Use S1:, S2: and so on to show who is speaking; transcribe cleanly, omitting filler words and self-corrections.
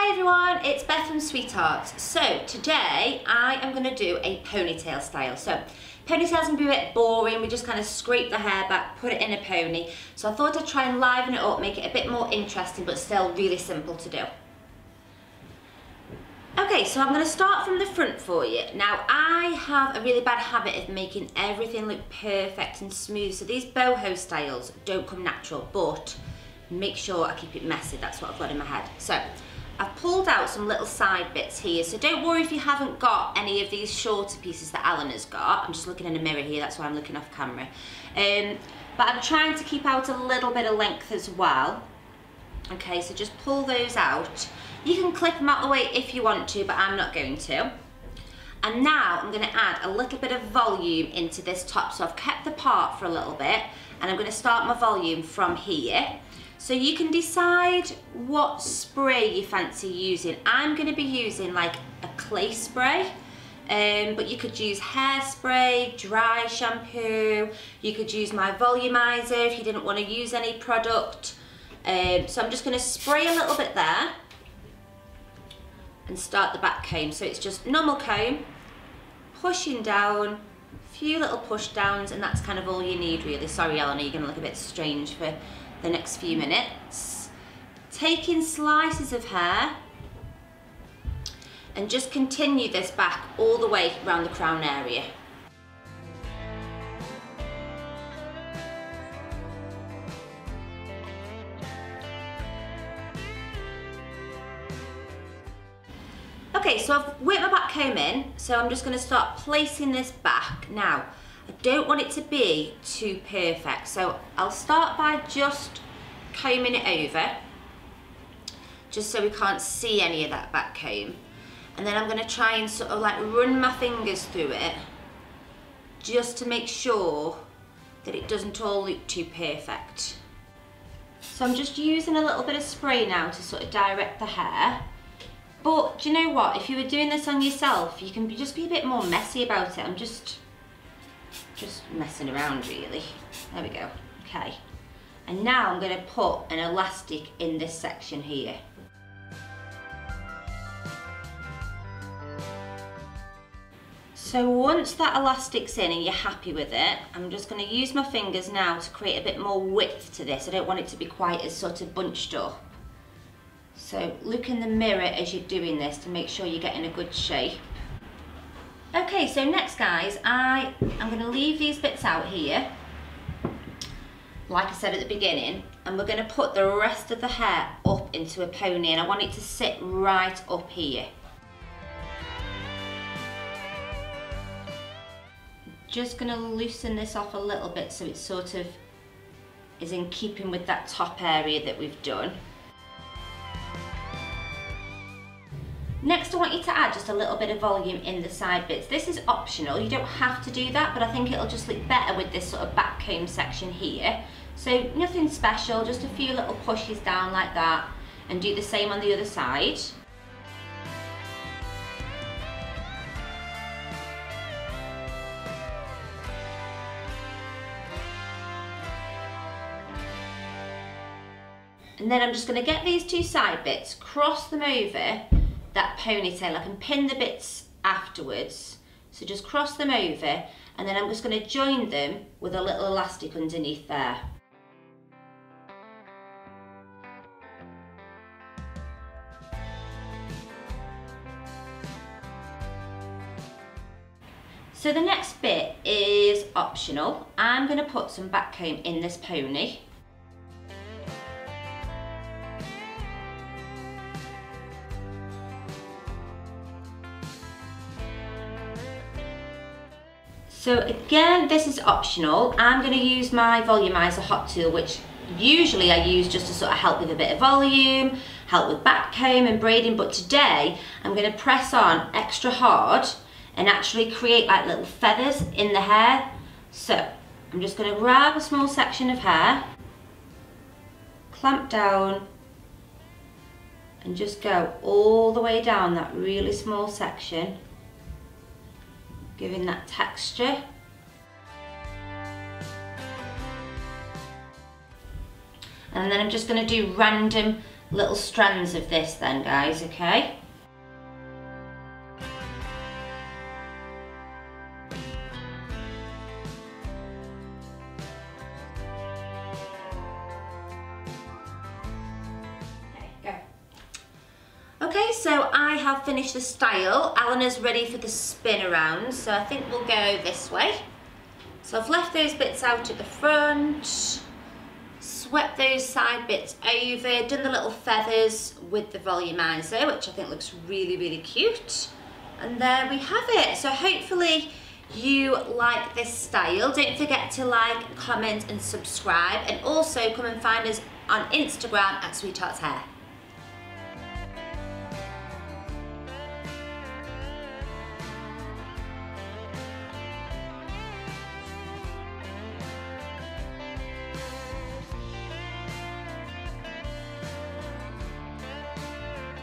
S1: Hi everyone, it's Beth from SweetHearts. So today I am going to do a ponytail style. So ponytails can be a bit boring, we just kind of scrape the hair back, put it in a pony. So I thought I'd try and liven it up, make it a bit more interesting but still really simple to do. Okay, so I'm going to start from the front for you. Now I have a really bad habit of making everything look perfect and smooth. So these boho styles don't come natural, but make sure I keep it messy, that's what I've got in my head. So I've pulled out some little side bits here, so don't worry if you haven't got any of these shorter pieces that Alan has got. I'm just looking in a mirror here, that's why I'm looking off camera. But I'm trying to keep out a little bit of length as well. Okay, so just pull those out. You can clip them out the way if you want to, but I'm not going to. And now I'm going to add a little bit of volume into this top. So I've kept the part for a little bit, and I'm going to start my volume from here. So you can decide what spray you fancy using. I'm going to be using like a clay spray, but you could use hairspray, dry shampoo, you could use my volumizer if you didn't want to use any product. So I'm just going to spray a little bit there and start the back comb. So it's just normal comb, pushing down, a few little push downs, and that's kind of all you need really. Sorry Eleanor, you're going to look a bit strange for the next few minutes. Taking slices of hair and just continue this back all the way around the crown area. Okay, so I've whipped my back comb in, so I'm just going to start placing this back. Now, I don't want it to be too perfect, so I'll start by just combing it over, just so we can't see any of that back comb. And then I'm going to try and sort of like run my fingers through it, just to make sure that it doesn't all look too perfect. So I'm just using a little bit of spray now to sort of direct the hair. But do you know what, if you were doing this on yourself, you can just be a bit more messy about it. I'm just messing around really. There we go, okay. And now I'm going to put an elastic in this section here. So once that elastic's in and you're happy with it, I'm just going to use my fingers now to create a bit more width to this. I don't want it to be quite as sort of bunched up. So look in the mirror as you're doing this to make sure you're getting a good shape. Okay, so next guys, I'm going to leave these bits out here, like I said at the beginning, and we're going to put the rest of the hair up into a pony, and I want it to sit right up here. Just going to loosen this off a little bit so it sort of is in keeping with that top area that we've done. Next, I want you to add just a little bit of volume in the side bits. This is optional, you don't have to do that, but I think it'll just look better with this sort of back comb section here. So nothing special, just a few little pushes down like that, and do the same on the other side. And then I'm just going to get these two side bits, cross them over that ponytail. I can pin the bits afterwards, so just cross them over, and then I'm just going to join them with a little elastic underneath there. So the next bit is optional. I'm going to put some back comb in this pony. So again, this is optional. I'm going to use my Volumiser hot tool, which usually I use just to sort of help with a bit of volume, help with back comb and braiding, but today I'm going to press on extra hard and actually create like little feathers in the hair. So I'm just going to grab a small section of hair, clamp down, and just go all the way down that really small section, giving that texture. And then I'm just going to do random little strands of this then, guys, okay? Okay, so I have finished the style. Eleanor's ready for the spin around, so I think we'll go this way. So I've left those bits out at the front, swept those side bits over, done the little feathers with the volumizer, which I think looks really, really cute. And there we have it. So hopefully you like this style. Don't forget to like, comment and subscribe, and also come and find us on Instagram at SweetHearts Hair.